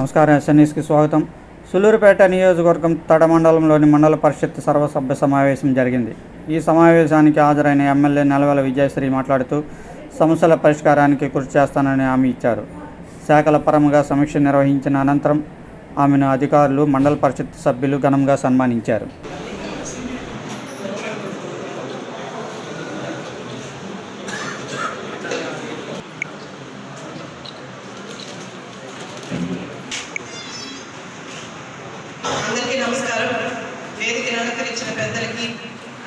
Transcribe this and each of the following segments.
నమస్కారం. ఎస్ఎన్ఎస్కి స్వాగతం. సూళ్లూరుపేట నియోజకవర్గం తడ మండలంలోని మండల పరిషత్ సర్వసభ్య సమావేశం జరిగింది. ఈ సమావేశానికి హాజరైన ఎమ్మెల్యే నెలవెల విజయశ్రీ మాట్లాడుతూ సమస్యల పరిష్కారానికి కృషి చేస్తానని హామీ ఇచ్చారు. శాఖల పరంగా సమీక్ష నిర్వహించిన అనంతరం ఆమెను అధికారులు, మండల పరిషత్ సభ్యులు ఘనంగా సన్మానించారు. అందరికీ నమస్కారం. వేదికను అలంకరించిన పెద్దలకి,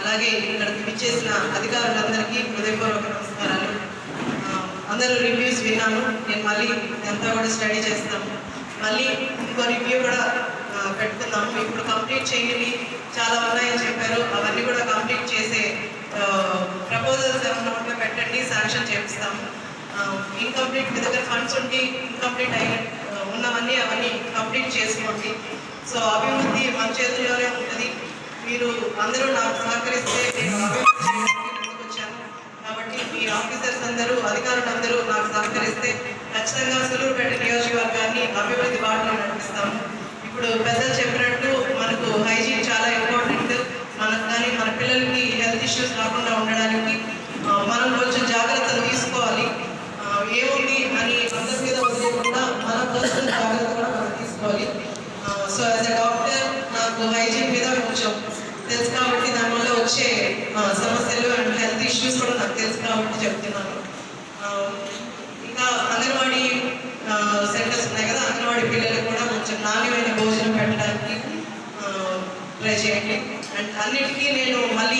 అలాగే ఇక్కడికి విచ్చేసిన అధికారులందరికీ హృదయపూర్వక నమస్కారాలు. అందరూ రివ్యూస్ విన్నాము. నేను మళ్ళీ అంతా కూడా స్టడీ చేస్తాము. మళ్ళీ ఇంకో రివ్యూ కూడా పెట్టుకుందాము. ఇప్పుడు కంప్లీట్ చేయాలి, చాలా ఉన్నాయని చెప్పారు. అవన్నీ కూడా కంప్లీట్ చేసే ప్రపోజల్స్ ఏమన్నా ఉంటే పెట్టండి, శాంక్షన్ చేపిస్తాము. ఇన్కంప్లీట్ మీ దగ్గర ఫండ్స్ ఉండి ఇన్కంప్లీట్ అయ్యి ఉన్నవన్నీ అవన్నీ కంప్లీట్ చేసుకోండి. సో అభివృద్ధి మన చేతుల్లోనే ఉంటుంది. మీరు అందరూ నాకు సహకరిస్తే నేను అభివృద్ధి చేయడానికి ముందుకు వచ్చాను. కాబట్టి మీ ఆఫీసర్స్ అందరూ, అధికారులు అందరూ నాకు సహకరిస్తే ఖచ్చితంగా సూళ్లూరుపేట నియోజకవర్గాన్ని అభివృద్ధి బాటలో నడిపిస్తాము. ఇప్పుడు పెద్దలు చెప్పినట్టు మనకు హైజీన్ చాలా ఇంపార్టెంట్. మనకు కానీ మన పిల్లలకి హెల్త్ ఇష్యూస్ రాకుండా ఉండడానికి మనం కొంచెం జాగ్రత్తలు తీసుకోవాలి. ఏముంది అని అందరి మీద వదిలేకుండా మన పర్సనల్ జాగ్రత్త కూడా మనం తీసుకోవాలి. సో యాజ్ ఎ డాక్టర్ నాకు హైజీన్ మీద కొంచెం తెలుసు కాబట్టి దానివల్ల వచ్చే సమస్యలు అండ్ హెల్త్ ఇష్యూస్ కూడా నాకు తెలుసు కాబట్టి చెప్తున్నాను. ఇంకా అంగన్వాడీ సెంటర్స్ ఉన్నాయి కదా, అంగన్వాడీ పిల్లలకు కూడా కొంచెం నాణ్యమైన భోజనం పెట్టడానికి ట్రై చేయండి. అండ్ అన్నిటికీ నేను మళ్ళీ